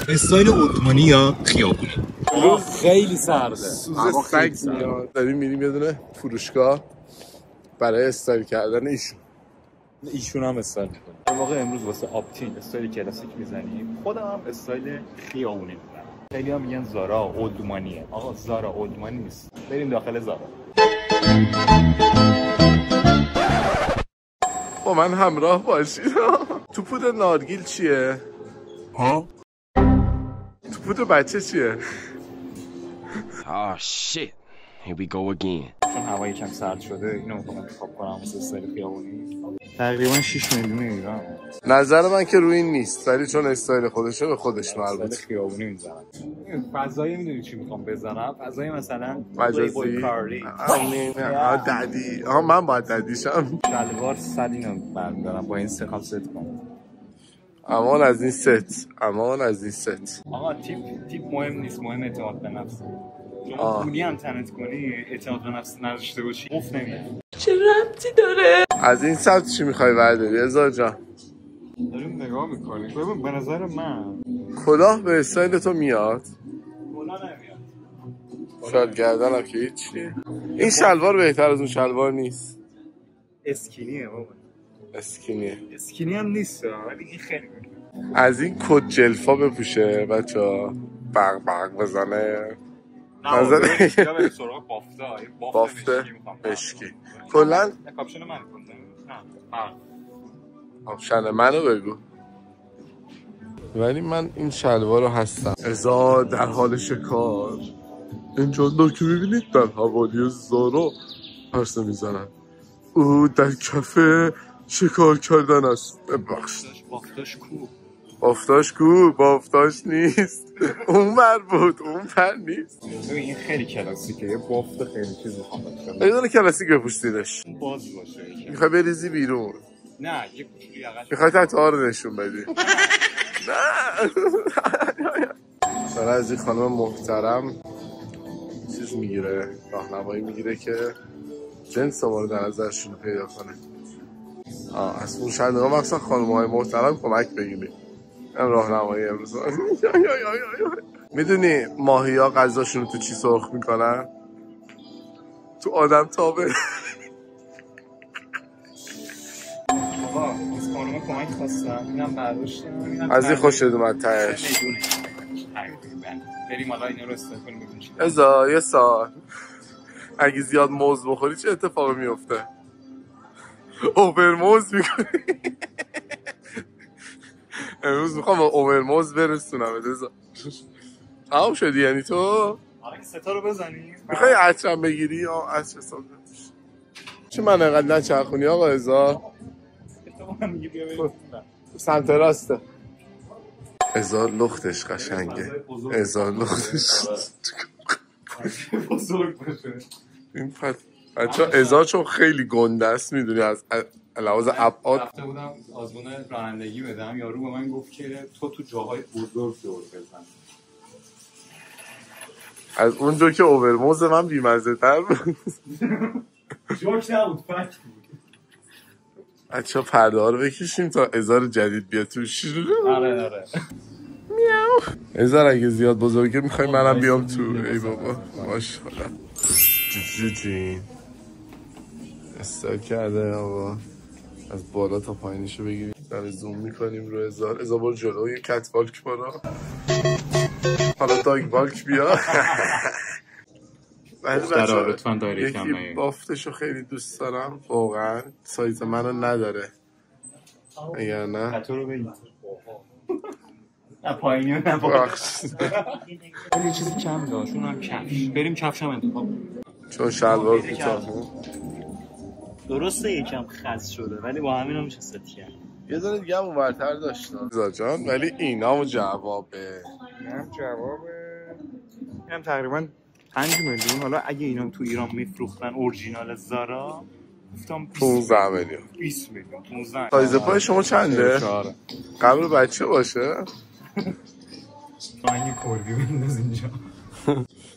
استایل عثمانی یا خیابونی؟ خیلی سرده. سوز سگ میاد. داریم میریم یه دونه فروشگاه برای استایل کردن ایشون هم استایل میکنه. در واقع امروز واسه آپتین استایل کلاسیک میزنیم. خودم هم استایل خیابونی میزنم. خیلی هم میگن زارا اولدمانیه. آقا زارا اولدمانی نیست. بریم داخل زارا. با من همراه باشید. توپود نارگیل چیه؟ ها؟ توپود بچه چیه؟ Oh shit. Here we go again. چون هوا یکم سرد شده اینو میخوام انتخاب کنم واسه استایل خیابونی. تقریبا 6 میلیون ایران. نظر من که روی این نیست، ولی چون استایل خودشه به خودش استایل مربوط. خیابونی میزنم. فضایی میدونی چی میخوام بزنم؟ فضایی مثلا مجازی. ددی. من باید ددیشم. شلوار صد اینو برمیدارم با این سکام ست کنم. امان از این ست. آقا تیپ مهم نیست، مهم اعتماد به نفس. شما پولی هم تنت کنی اعتماد به نفس نداشته باشی مفت نمیاد. چه ربطی داره؟ از این سمت چی میخوای برداری ازار جان؟ داریم نگاه میکنیم. ببین به نظر من کلاه به استایل تو میاد. کلاه نمیاد. شاید گردن هم که هیچی. این شلوار بهتر از اون شلوار نیست. اسکینیه بابا. اسکینی هم نیست ولی این خیلی از این کت جلفا بپوشه بچه‌ها. بق بزنه. نظر یا بریم سراغ بافته مشکی. کلا کاپشن من کنه. کاپشن منو بگو. ولی من این شلوار رو هستم. ازا در حال شکار. این جاندار که میبینید در حوالی زارا پرسه میزنن. او در کفه شکار کردن است. ببخشید. بافتاش کو؟ بافتاش نیست. اون بر بود، اون بر نیست. این خیلی کلاسیکه. یه بافت خیلی چیز میخوام بکنم. یه دونه کلاسیک بپوشیدش. باز باشه. میخوای بریزی بیرون؟ نه یه کوچولو یقش. میخوای تتوها رو نشون بدی؟ نه. داره از این خانم محترم چیز میگیره، راهنمایی میگیره که جنس مورد نظرشون رو پیدا کنه. از اون شنده ها مخصوصا خانم های محترم کمک بگیریم. این راهنمایی امروز. میدونی ماهی ها غذاشون رو تو چی سرخ میکنن؟ تو آدم تابه. آقا از خانم کمک خواستم. اینم برداشتم. از این خوشت اومد تهش. بریم حالا اینا رو استفاده کنیم. ازا یه سال اگه زیاد موز بخوری چه اتفاقی میفته؟ اوورموز میکنی. امروز میخوام با اوورموز برسونم. ازا تمام شدی یعنی تو؟ حالا که ستا رو بزنیم میخوای عطرم بگیری یا عطر حساب نمیشه؟ چه من اینقدر نچرخونی آقا ازا؟ سمت راسته. ازار لختش قشنگه. ازار لختش بزرگ باشه. این بچه ازار چون خیلی گنده است میدونی از لحاظ ابعاد. رفته بودم آزمون رانندگی بدم یارو به من گفت که تو جاهای بزرگ دور بزن. از اونجا که اوورموز من بیمزه تر بود. جوک نبود فکت بود. بچه ها پرده ها رو بکشیم تا ازار جدید بیاد توش. آره میاو. ازار اگه زیاد بزرگه میخوای منم بیام تو. ای بابا باش خدا جین استایل کرده آقا. از بالا تا پایینشو بگیریم. داره زوم میکنیم رو ازار. ازار برو جلو یه کت بالک برا. حالا داگ بالک بیا. لطفاً دایره کم یکی بافتشو خیلی دوست دارم واقعا. سایز منو نداره. اگر نه خطو رو بگید. نه پایینی و نه یه چیزی کم داشت. اونم کفش. بریم کفش هم انتخاب. چون شلوار کوتاه درسته یکم خس شده ولی با همین هم میشه ست کرد. یه دونه دیگه هم اونورتر داشتن رضا جان ولی اینام جوابه. اینم تقریبا 5 میلیون. حالا اگه اینا تو ایران میفروختن اورجینال زارا گفتم 15 میلیون 20 میلیون 15. سایز پای شما چنده؟ قبل بچه باشه؟ این کردی بنداز اینجا.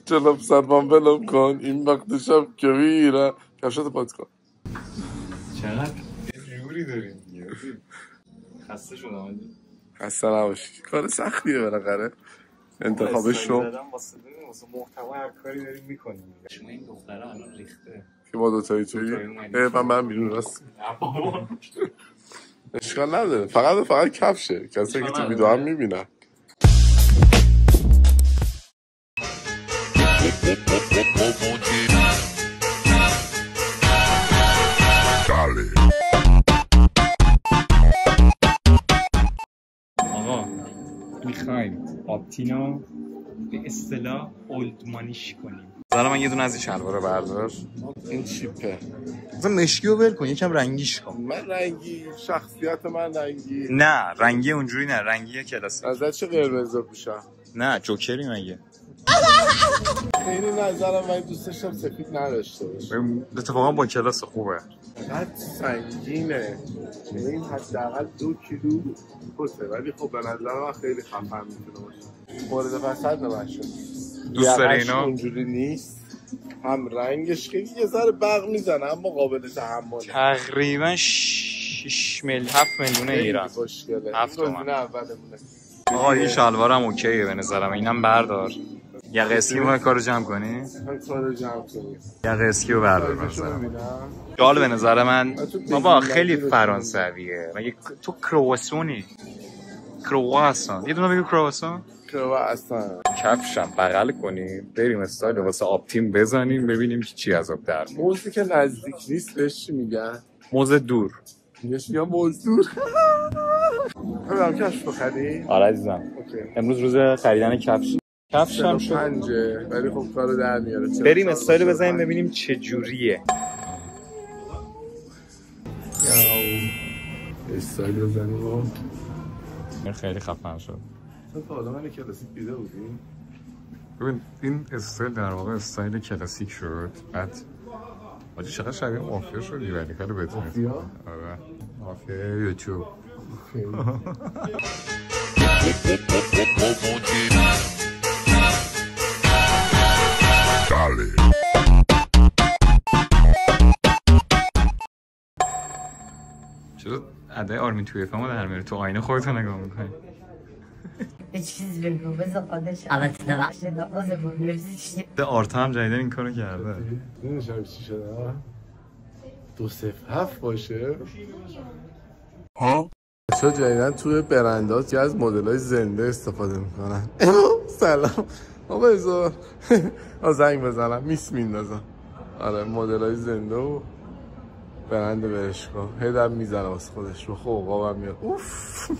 جلب سرمان بلم کن این وقت شب که میره. کفشات پات کن. چقدر جوری داریم خسته شدم. خسته نباشی. کار سختیه بالاخره انتخابش رو واسه محتوا هر کاری داریم میکنیم. شما این دختره الان ریخته که با دوتایی توی من بیرون راست اشکال نداره. فقط کفشه کسی که تو ویدیو هم میبینن. آقا میخوایم آپتینو به اصطلاح اولدمانیش کنیم. زارا من یه دونه از این شلوار رو بردار. این چیپه. مثلا مشکی رو ول کن یکم رنگیش کن. من رنگی شخصیت من رنگی نه رنگی اونجوری نه رنگی کلاسیک. نظر چه قرمز بپوشم؟ نه جوکری مگه. خیلی نظرم من دوست داشتم سفید نداشته باشه. اتفاقا با کلاس خوبه. قد سنگینه. این حداقل 2 کیلو پوسه ولی خب به نظر من خیلی خفن میتونه باشه. مورد پسند من شد. دوست داری اینا؟ اونجوری نیست. هم رنگش که یه ذره برق میزنه اما قابل تحمله. تقریبا 7 میلیون ایران. خوشگله. 7 تومن. اولمونه. آقا این شلوارم اوکیه به نظرم. اینم بردار. یقه اسکی میخوای کارو جمع کنی؟ من کارو جمع کنی. یقه اسکی رو بردار به نظرم. جال به نظر من بابا خیلی فرانسویه. مگه تو کرواسونی؟ کرواسون. یه دونه بگو کرواسون. کرواسون. کفشم بغل کنیم بریم استایل واسه آپتیم بزنیم ببینیم که چی عذاب در میاد. موزی که نزدیک نیست بهش چی میگن؟ موز دور. بهش میگن موز دور. هم کفش بخری؟ آره عزیزم. اوکی. امروز روز خریدن کفش هم شد. 5 ولی خب کارو در میاره. بریم استایل بزنیم ببینیم چه جوریه. استایل بزنیم. خیلی خفن شد. تو حالا من کلاسیک دیده بودی؟ ببین این استایل در واقع استایل کلاسیک شد. بعد آجی چقدر شبیه مافیا شدی ولی خیلی بهتره. مافیا؟ آره مافیا یوتیوب. چرا ادای آرمین توی فهمو در میاره؟ تو آینه خودتو نگاه میکنی؟ یه چیز بگو بذار خودش البته نبخشه نبازه بگو ده آرتا هم جدیدن این کارو کرده. نمیشم چی شده 207 باشه ها؟ چرا جدیدن توی برندات که از مدل‌های زنده استفاده میکنن. سلام آقا ازا زنگ بزنم میس میندازم. آره مدل‌های زنده و برند برشکا هدم میزنه واسه خودش رو. خب آقا میاد اوف.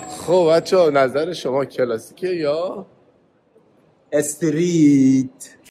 خب بچه ها نظر شما کلاسیکه یا استریت؟